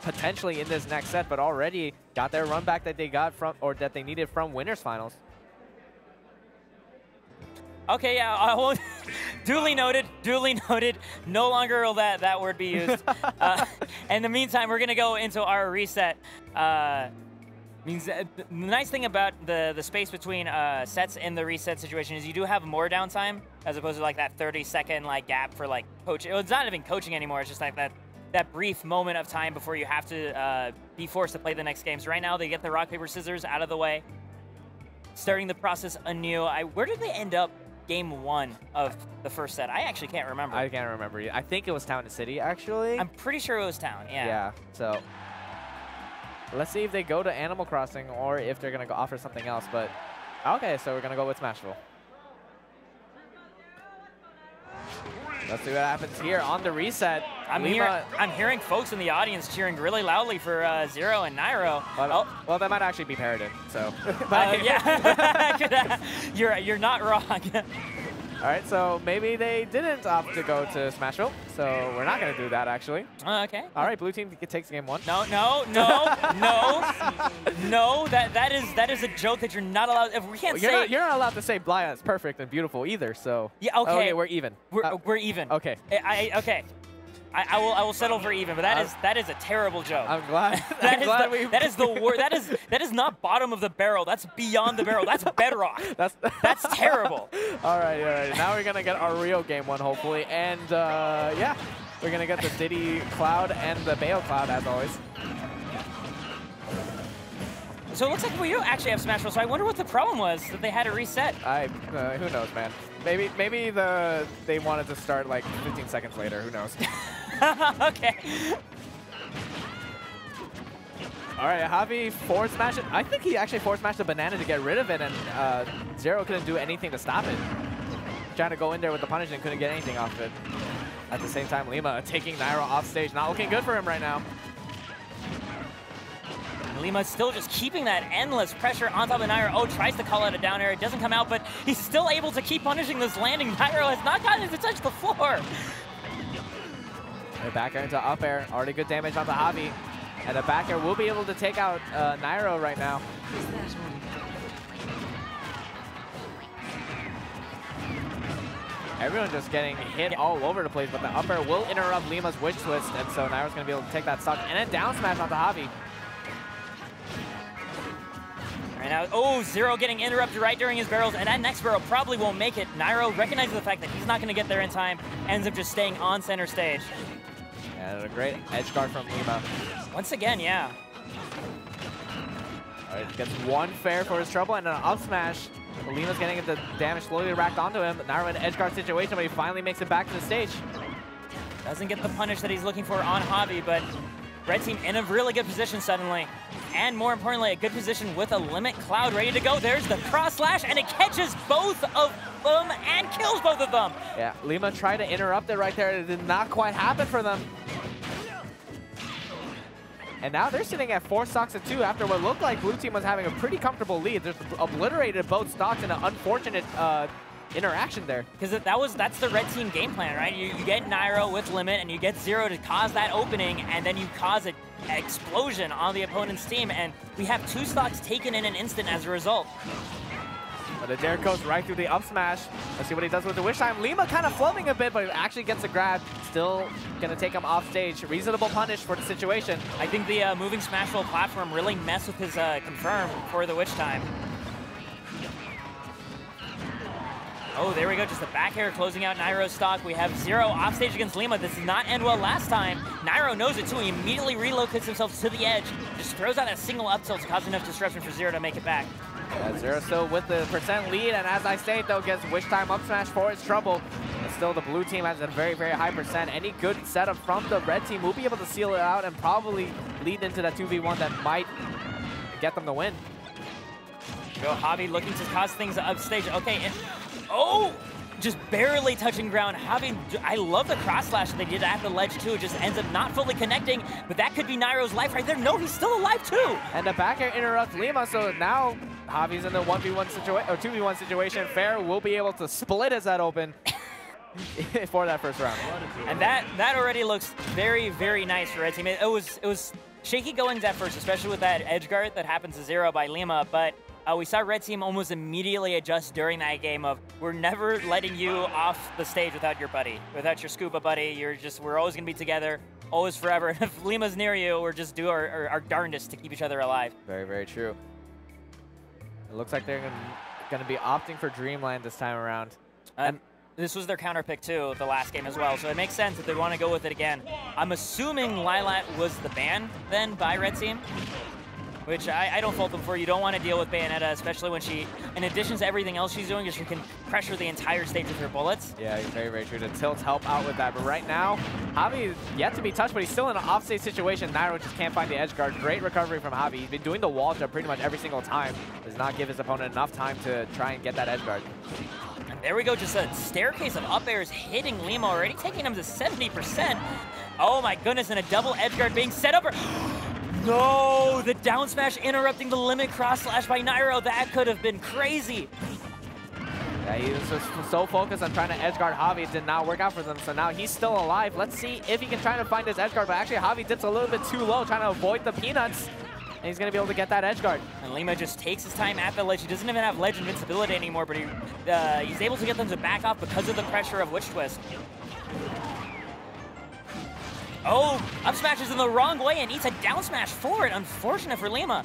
potentially in this next set, but already got their run back that they got from, or that they needed from winners finals. Okay, yeah, I won't. Duly noted, duly noted. No longer will that word be used. In the meantime, we're going to go into our reset. Means the nice thing about the space between sets in the reset situation is you do have more downtime as opposed to like that 30-second like gap for like coaching. It's not even coaching anymore. It's just like that brief moment of time before you have to be forced to play the next game. So right now they get the rock, paper, scissors out of the way, starting the process anew. Where did they end up game 1 of the first set? I actually can't remember. I can't remember. I think it was Town to City, actually. I'm pretty sure it was Town, yeah. Yeah, so let's see if they go to Animal Crossing or if they're going to go offer something else. But okay, so we're going to go with Smashville. Let's see what happens here on the reset. I'm hearing folks in the audience cheering really loudly for ZeRo and Nairo. Well, that might actually be parroted, so. Yeah, you're not wrong. All right, so maybe they didn't opt to go to Smashville, so we're not going to do that, actually. Okay. All right, blue team takes game 1. No. That is a joke that you're not allowed. If we can't say. You're not allowed to say Blaya is perfect and beautiful either. So. Yeah. Okay. Okay, we're even. We're even. Okay. Okay. I will settle for even, but that is a terrible joke. I'm glad. That is the word. That is not bottom of the barrel. That's beyond the barrel. That's bedrock. That's terrible. All right. Now we're gonna get our real game 1 hopefully, and yeah, we're gonna get the Diddy Cloud and the Bayo Cloud as always. So it looks like we do actually have Smashville. So I wonder what the problem was that they had to reset. Who knows, man? Maybe they wanted to start like 15 seconds later. Who knows? Okay. All right, Javi forward smashed it. I think he actually forward smashed the banana to get rid of it, and ZeRo couldn't do anything to stop it. Trying to go in there with the punish and couldn't get anything off it. At the same time, Lima taking Nairo off stage. Not looking good for him right now. Lima still just keeping that endless pressure on top of Nairo. Oh, tries to call out a down air. It doesn't come out, but he's still able to keep punishing this landing. Nairo has not gotten it to touch the floor. The back air into up air. Already good damage on the Javi. And the back air will be able to take out Nairo right now. Everyone just getting hit all over the place, but the up air will interrupt Lima's witch twist, and so Nairo's going to be able to take that stock. And then down smash onto Javi. Right now, oh, ZeRo getting interrupted right during his barrels, and that next barrel probably won't make it. Nairo recognizes the fact that he's not going to get there in time, ends up just staying on center stage. And a great edge guard from Lima. Once again, yeah. All right, gets one fair for his trouble, and an up smash. Lima's getting the damage slowly racked onto him. Nairo in an edge guard situation, but he finally makes it back to the stage. Doesn't get the punish that he's looking for on Javi, but red team in a really good position suddenly. And more importantly, a good position with a limit cloud ready to go. There's the cross slash, and it catches both of them and kills both of them. Yeah, Lima tried to interrupt it right there. It did not quite happen for them. And now they're sitting at 4 stocks to 2 after what looked like blue team was having a pretty comfortable lead. They've obliterated both stocks in an unfortunate interaction there. Because that's the red team game plan, right? You get Nairo with limit, and you get ZeRo to cause that opening, and then you cause an explosion on the opponent's team, and we have 2 stocks taken in an instant as a result. But the dare goes right through the up smash. Let's see what he does with the wish time. Lima kind of floating a bit, but actually gets a grab. Still going to take him off stage. Reasonable punish for the situation. I think the moving Smashville platform really messed with his confirm for the wish time. Oh, there we go, just a back air closing out Nairo's stock. We have ZeRo off stage against Lima. This did not end well last time. Nairo knows it too. He immediately relocates himself to the edge. Just throws out a single up tilt to cause enough disruption for ZeRo to make it back. Yeah, ZeRo still with the percent lead, and as I say, though, gets wish time up smash for his trouble. But still, the blue team has a very, very high percent. Any good setup from the red team will be able to seal it out and probably lead into that 2v1 that might get them the win. Go Javi looking to cause things upstage. Okay, and oh, just barely touching ground. Javi, I love the cross slash that they did at the ledge too. It just ends up not fully connecting, but that could be Nairo's life right there. No, he's still alive too. And the back air interrupts Lima, so now Javi's in the 1v1 situation or 2v1 situation. Fair will be able to split his head open. for that first round. And that already looks very, very nice for Red Team. It was shaky goings at first, especially with that edge guard that happens to ZeRo by Lima, but we saw Red Team almost immediately adjust during that game of, we're never letting you off the stage without your buddy, without your scuba buddy. We're always gonna be together, always forever. And if Lima's near you, we're just do our darndest to keep each other alive. Very, very true. It looks like they're gonna be opting for Dreamland this time around. This was their counter pick too, the last game as well, so it makes sense if they want to go with it again. I'm assuming Lilat was the ban then by Red Team, which I don't fault them for. You don't want to deal with Bayonetta, especially when she, in addition to everything else she's doing, is she can pressure the entire stage with her bullets. Yeah, very, very true. The tilts help out with that, but right now, Javi is yet to be touched, but he's still in an offstage situation. Nairo just can't find the edge guard. Great recovery from Javi. He's been doing the wall jump pretty much every single time. Does not give his opponent enough time to try and get that edge guard. And there we go, just a staircase of up airs hitting Lima already, taking him to 70%. Oh my goodness, and a double edge guard being set up. No, the down smash interrupting the limit cross slash by Nairo. That could have been crazy. Yeah, he was just so focused on trying to edge guard Javi. It did not work out for them, so now he's still alive. Let's see if he can try to find his edge guard, but actually Javi dips a little bit too low, trying to avoid the peanuts. And he's going to be able to get that edge guard. And Lima just takes his time at the ledge. He doesn't even have ledge invincibility anymore, but he's able to get them to back off because of the pressure of Witch Twist. Oh, up smash is in the wrong way and eats a down smash for it. Unfortunate for Lima.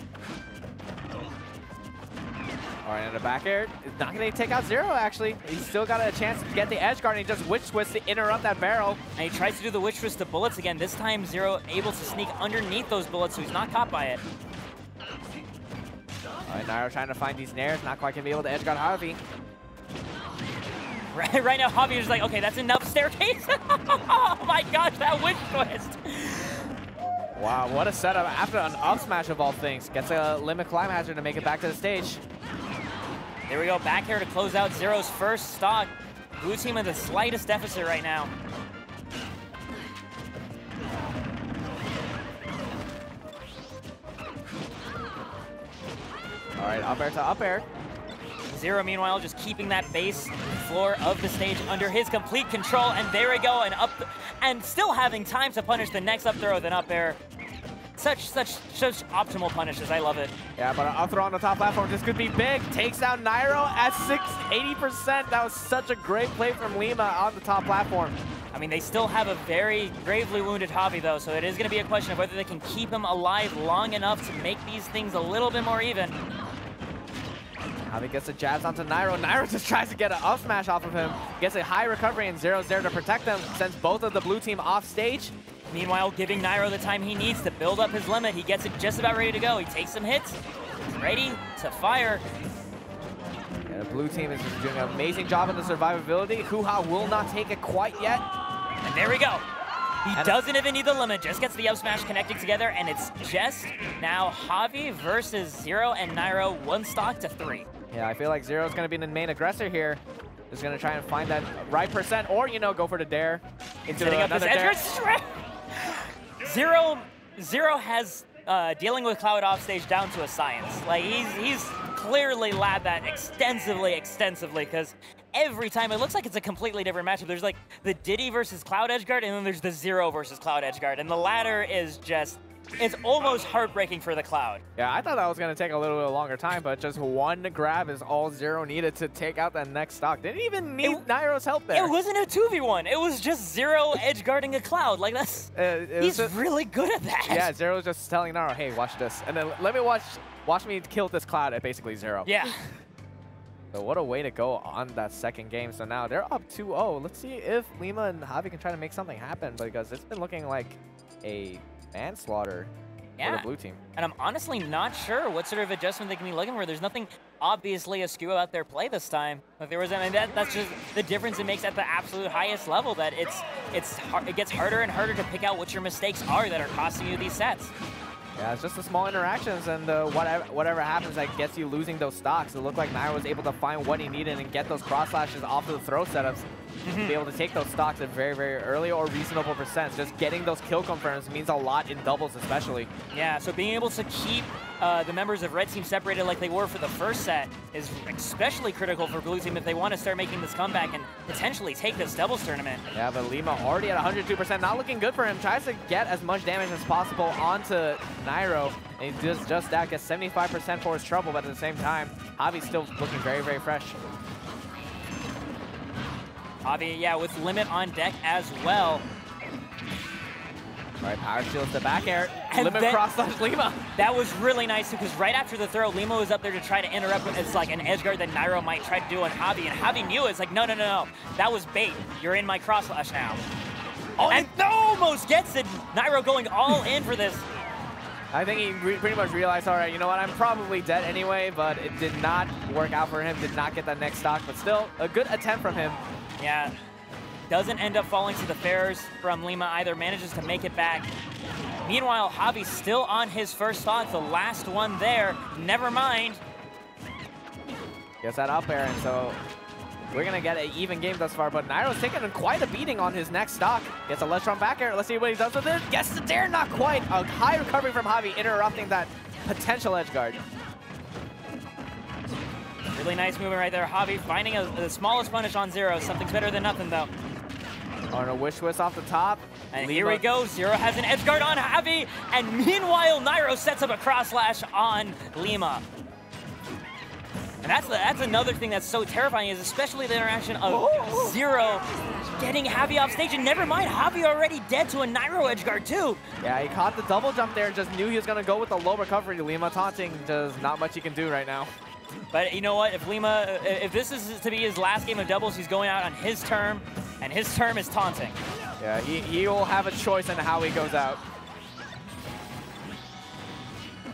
All right, and the back air is not going to take out ZeRo, actually. He's still got a chance to get the edge guard, and he just Witch Twists to interrupt that barrel. And he tries to do the Witch Twist to bullets again. This time, ZeRo able to sneak underneath those bullets, so he's not caught by it. All right, Nairo trying to find these nairs. Not quite going to be able to edge guard Javi. Right now, Javi is like, okay, that's enough staircase. Oh my gosh, that Witch Twist. Wow, what a setup after an up smash of all things. Gets a limit climb hazard to make it back to the stage. There we go, back here to close out ZeRo's first stock. Blue team in the slightest deficit right now. All right, up air to up air. ZeRo, meanwhile, just keeping that base floor of the stage under his complete control. And there we go, and still having time to punish the next up throw than up air. Such optimal punishes. I love it. Yeah, but an up throw on the top platform. This could be big. Takes out Nairo at 80%. That was such a great play from Lima on the top platform. I mean, they still have a very gravely wounded Javi, though, so it is going to be a question of whether they can keep him alive long enough to make these things a little bit more even. Javi gets the jabs onto Nairo. Nairo just tries to get an up smash off of him. Gets a high recovery, and ZeRo's there to protect them. Sends both of the blue team off stage. Meanwhile, giving Nairo the time he needs to build up his limit. He gets it just about ready to go. He takes some hits. He's ready to fire. Yeah, the blue team is doing an amazing job in the survivability. Hoo-Ha will not take it quite yet. And there we go. He doesn't even need the limit, just gets the up smash connecting together, and it's just now Javi versus ZeRo and Nairo, 1 stock to 3. Yeah, I feel like ZeRo's going to be the main aggressor here. Just going to try and find that right percent, or, you know, go for the dare. Setting up his edge guard. ZeRo has dealing with Cloud offstage down to a science. Like, he's clearly labbed that extensively, because every time it looks like it's a completely different matchup. There's like the Diddy versus Cloud edgeguard, and then there's the ZeRo versus Cloud edgeguard, and the latter is just, it's almost heartbreaking for the Cloud. Yeah, I thought that was going to take a little bit longer time, but just one grab is all ZeRo needed to take out that next stock. Didn't even need Nairo's help there. It wasn't a 2v1. It was just ZeRo edgeguarding a Cloud. Like, that's, he's really good at that. Yeah, ZeRo's just telling Nairo, hey, watch this. And then let me watch me kill this Cloud at basically ZeRo. Yeah. So what a way to go on that second game. So now they're up 2-0. Let's see if Lima and Javi can try to make something happen, because it's been looking like a manslaughter for the blue team. And I'm honestly not sure what sort of adjustment they can be looking for. There's nothing obviously askew about their play this time. Like, there was, I mean, that's just the difference it makes at the absolute highest level, that it gets harder and harder to pick out what your mistakes are that are costing you these sets. Yeah, it's just the small interactions, and whatever happens that gets you losing those stocks. It looked like Nairo was able to find what he needed and get those cross slashes off of the throw setups. to be able to take those stocks at very, very early or reasonable percents. Just getting those kill confirms means a lot in doubles especially. Yeah, so being able to keep the members of Red Team separated like they were for the first set is especially critical for Blue Team if they want to start making this comeback and potentially take this doubles tournament. Yeah, but Lima already at 102%, not looking good for him. Tries to get as much damage as possible onto Nairo, and he does just that, gets 75% for his trouble, but at the same time, Javi's still looking very, very fresh. Javi, yeah, with limit on deck as well. All right, power shields the back air. And Limit cross slash Lima. That was really nice because right after the throw, Lima was up there to try to interrupt. It's like an edge guard that Nairo might try to do on Javi, and Javi knew it. It's like, no, no, no, no. That was bait. You're in my cross slash now. Oh, and almost gets it. Nairo going all in for this. I think he pretty much realized, all right, you know what, I'm probably dead anyway, but it did not work out for him, did not get that next stock, but still a good attempt from him. Yeah, doesn't end up falling to the fares from Lima either, manages to make it back. Meanwhile, Javi's still on his first stock, the last one there, never mind. Gets that up air, and so we're going to get an even game thus far, but Nairo's taking quite a beating on his next stock. Gets a less strong back air. Let's see what he does with it. Gets the dare, not quite. A high recovery from Javi, interrupting that potential edge guard. Really nice movement right there. Javi finding the smallest punish on ZeRo. Something's better than nothing, though. On a wish twist off the top. And here we go. ZeRo has an edge guard on Javi. And meanwhile, Nairo sets up a cross slash on Lima. And that's another thing that's so terrifying, is especially the interaction of ZeRo getting Javi off stage. And never mind, Javi already dead to a Nairo edge guard too. Yeah, he caught the double jump there and just knew he was going to go with the low recovery. Lima taunting, there's not much he can do right now. But you know what? If this is to be his last game of doubles, he's going out on his term, and his term is taunting. Yeah, he will have a choice in how he goes out.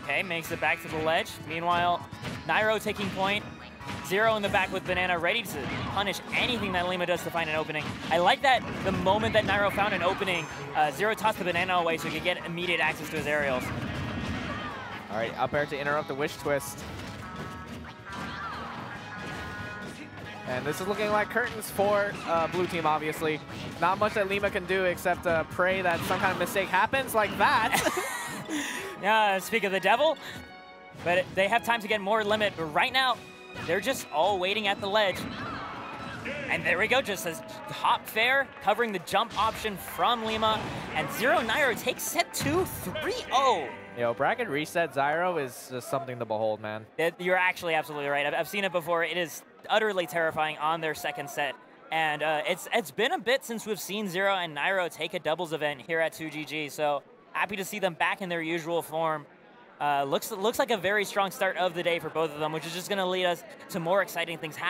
Okay, makes it back to the ledge. Meanwhile, Nairo taking point. ZeRo in the back with Banana, ready to punish anything that Lima does to find an opening. I like that the moment that Nairo found an opening, ZeRo tossed the Banana away so he could get immediate access to his aerials. All right, up air to interrupt the wish twist. And this is looking like curtains for Blue Team, obviously. Not much that Lima can do except pray that some kind of mistake happens like that. Speak of the devil. But they have time to get more limit. But right now, they're just all waiting at the ledge. And there we go, just as hop fair, covering the jump option from Lima. And ZeRo Nairo takes set 2, 3-0. Yo, bracket reset ZeRo is just something to behold, man. You're actually absolutely right. I've seen it before. It is utterly terrifying on their second set. And it's been a bit since we've seen ZeRo and Nairo take a doubles event here at 2GG. So happy to see them back in their usual form. Looks like a very strong start of the day for both of them, which is just going to lead us to more exciting things happening.